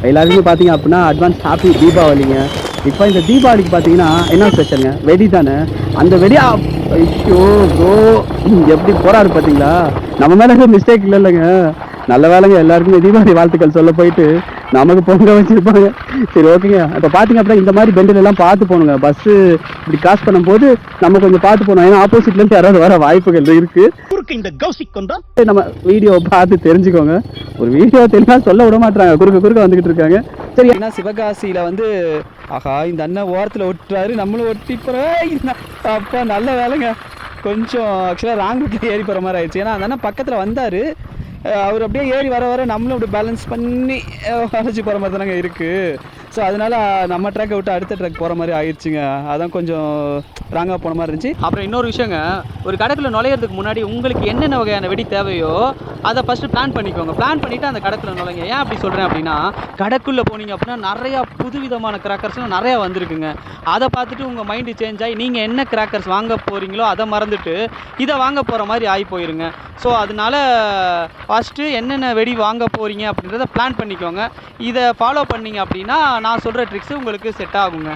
எல்லாருக்குமே பார்த்தீங்க அப்படின்னா அட்வான்ஸ் ஹாப்பி தீபாவளிங்க. இப்போ இந்த தீபாவளிக்கு பார்த்தீங்கன்னா என்ன ஸ்பெஷலுங்க? வெடி தானே. அந்த வெடி ஐயோ ப்ரோ எப்படி போறாரு பார்த்தீங்களா? நம்ம மேலே எதுவும் மிஸ்டேக் இல்லைங்க. நல்ல வேலைங்க எல்லாருக்குமே தீபாவளி வாழ்த்துக்கள் சொல்ல போயிட்டு நமக்கு பொங்க வச்சிருப்பாங்க. சரி ஓகேங்க. இப்போ பார்த்தீங்க அப்படின்னா இந்த மாதிரி பெண்டில் எல்லாம் பார்த்து போகணுங்க. பஸ்ஸு இப்படி கிராஸ் பண்ணும்போது நம்ம கொஞ்சம் பார்த்து போகணும். ஏன்னா ஆப்போசிட்லேருந்து யாராவது வர வாய்ப்புகள் இருக்கு. இந்த கௌசிக் கொண்டா நம்ம வீடியோ பார்த்து தெரிஞ்சுக்கோங்க. ஒரு வீடியோ தெளிவா சொல்ல விட மாட்டாங்க, குறுக்க வந்துகிட்டு இருக்காங்க. சரி, ஏன்னா சிவகாசியில வந்து ஆஹா இந்த அண்ணன் ஓரத்தில் ஒட்டுறாரு, நம்மளும் ஒட்டி போகிறோம். அப்பா நல்ல வேலைங்க. கொஞ்சம் ஆக்சுவலாக ராங் ரூட்டில் ஏறி போகிற மாதிரி ஆயிடுச்சு. ஏன்னா அந்த அண்ணன் பக்கத்தில் வந்தார். அவர் அப்படியே ஏறி வர நம்மளும் அப்படி பேலன்ஸ் பண்ணி வளைச்சி போகிற மாதிரி தானங்க இருக்குது. ஸோ அதனால் நம்ம ட்ராக்கை விட்டு அடுத்த ட்ராக் போகிற மாதிரி ஆயிடுச்சுங்க. அதான் கொஞ்சம் ராங்காக போன மாதிரி இருந்துச்சு. அப்புறம் இன்னொரு விஷயங்க, ஒரு கடைக்குள்ள நுழையிறதுக்கு முன்னாடி உங்களுக்கு என்னென்ன வகையான வெடி தேவையோ அதை ஃபஸ்ட்டு பிளான் பண்ணிக்கோங்க. பிளான் பண்ணிவிட்டு அந்த கடைக்குள்ள நுழைங்க. ஏன் அப்படி சொல்கிறேன் அப்படின்னா, கடைக்குள்ளே போனீங்க அப்படின்னா நிறையா புதுவிதமான கிராக்கர்ஸ்லாம் நிறையா வந்திருக்குங்க. அதை பார்த்துட்டு உங்கள் மைண்டு சேஞ்ச் ஆகி நீங்கள் என்ன கிராக்கர்ஸ் வாங்க போகிறீங்களோ அதை மறந்துட்டு இதை வாங்க போகிற மாதிரி ஆகி போயிருங்க. ஸோ அதனால ஃபஸ்ட்டு என்னென்ன வெடி வாங்க போகிறீங்க அப்படின்றத பிளான் பண்ணிக்கோங்க. இதை ஃபாலோ பண்ணிங்க அப்படின்னா நான் சொல்கிற ட்ரிக்ஸு உங்களுக்கு செட் ஆகுங்க.